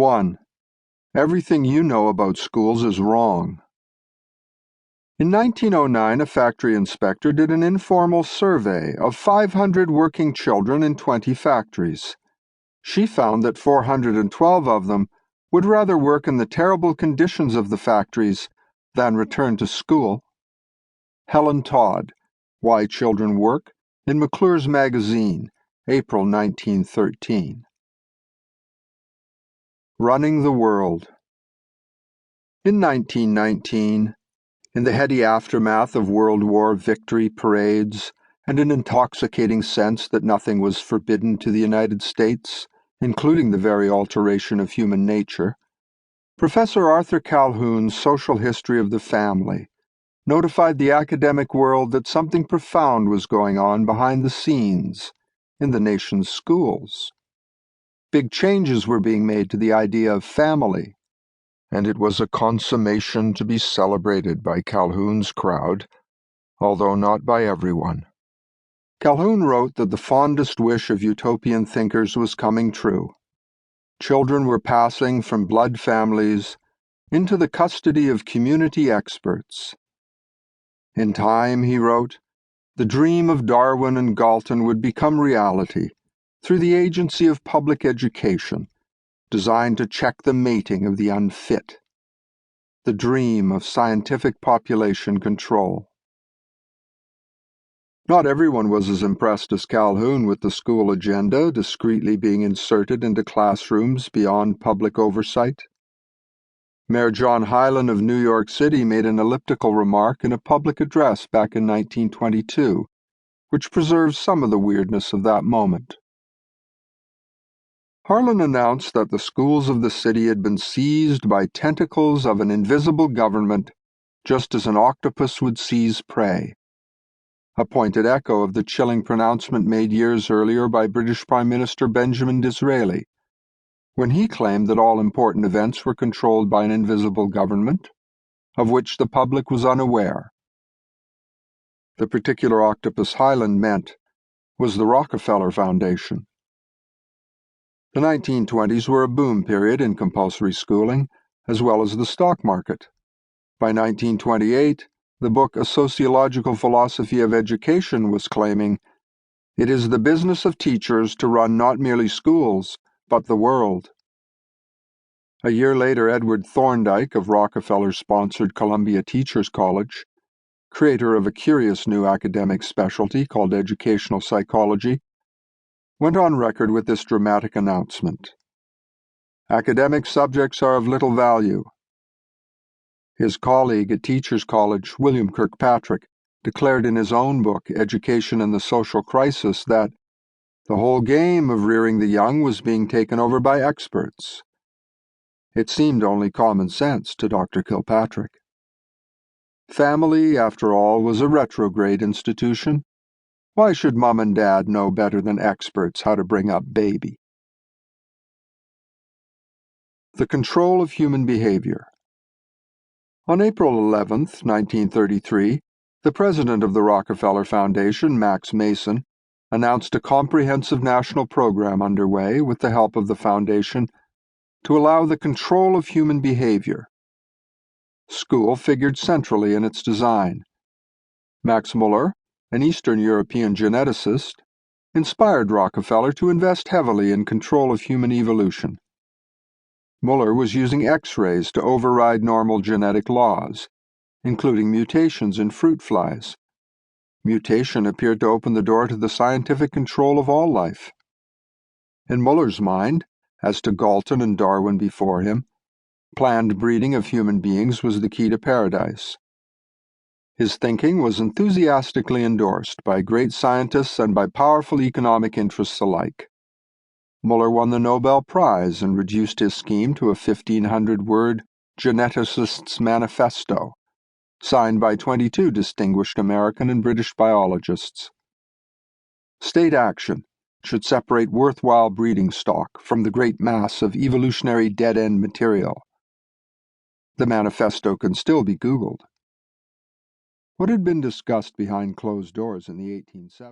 1. Everything you know about schools is wrong. In 1909, a factory inspector did an informal survey of 500 working children in 20 factories. She found that 412 of them would rather work in the terrible conditions of the factories than return to school. Helen Todd, Why Children Work, in McClure's Magazine, April 1913. Running the World. In 1919, in the heady aftermath of World War victory parades and an intoxicating sense that nothing was forbidden to the United States, including the very alteration of human nature, Professor Arthur Calhoun's Social History of the Family notified the academic world that something profound was going on behind the scenes in the nation's schools. Big changes were being made to the idea of family, and it was a consummation to be celebrated by Calhoun's crowd, although not by everyone. Calhoun wrote that the fondest wish of utopian thinkers was coming true. Children were passing from blood families into the custody of community experts. In time, he wrote, the dream of Darwin and Galton would become reality through the agency of public education, designed to check the mating of the unfit. The dream of scientific population control. Not everyone was as impressed as Calhoun with the school agenda discreetly being inserted into classrooms beyond public oversight. Mayor John Hylan of New York City made an elliptical remark in a public address back in 1922, which preserves some of the weirdness of that moment. Harlan announced that the schools of the city had been seized by tentacles of an invisible government, just as an octopus would seize prey. A pointed echo of the chilling pronouncement made years earlier by British Prime Minister Benjamin Disraeli, when he claimed that all important events were controlled by an invisible government, of which the public was unaware. The particular octopus Hylan meant was the Rockefeller Foundation. The 1920s were a boom period in compulsory schooling, as well as the stock market. By 1928, the book A Sociological Philosophy of Education was claiming, "It is the business of teachers to run not merely schools, but the world." A year later, Edward Thorndike of Rockefeller-sponsored Columbia Teachers College, creator of a curious new academic specialty called educational psychology, went on record with this dramatic announcement. Academic subjects are of little value. His colleague at Teachers College, William Kirkpatrick, declared in his own book, Education and the Social Crisis, that the whole game of rearing the young was being taken over by experts. It seemed only common sense to Dr. Kilpatrick. Family, after all, was a retrograde institution. Why should Mom and Dad know better than experts how to bring up baby? The control of human behavior. On April 11, 1933, the president of the Rockefeller Foundation, Max Mason, announced a comprehensive national program underway with the help of the foundation to allow the control of human behavior. School figured centrally in its design. Max Muller, an Eastern European geneticist, inspired Rockefeller to invest heavily in control of human evolution. Muller was using X-rays to override normal genetic laws, including mutations in fruit flies. Mutation appeared to open the door to the scientific control of all life. In Muller's mind, as to Galton and Darwin before him, planned breeding of human beings was the key to paradise. His thinking was enthusiastically endorsed by great scientists and by powerful economic interests alike. Muller won the Nobel Prize and reduced his scheme to a 1,500-word geneticist's manifesto, signed by 22 distinguished American and British biologists. State action should separate worthwhile breeding stock from the great mass of evolutionary dead-end material. The manifesto can still be Googled. What had been discussed behind closed doors in the 1870s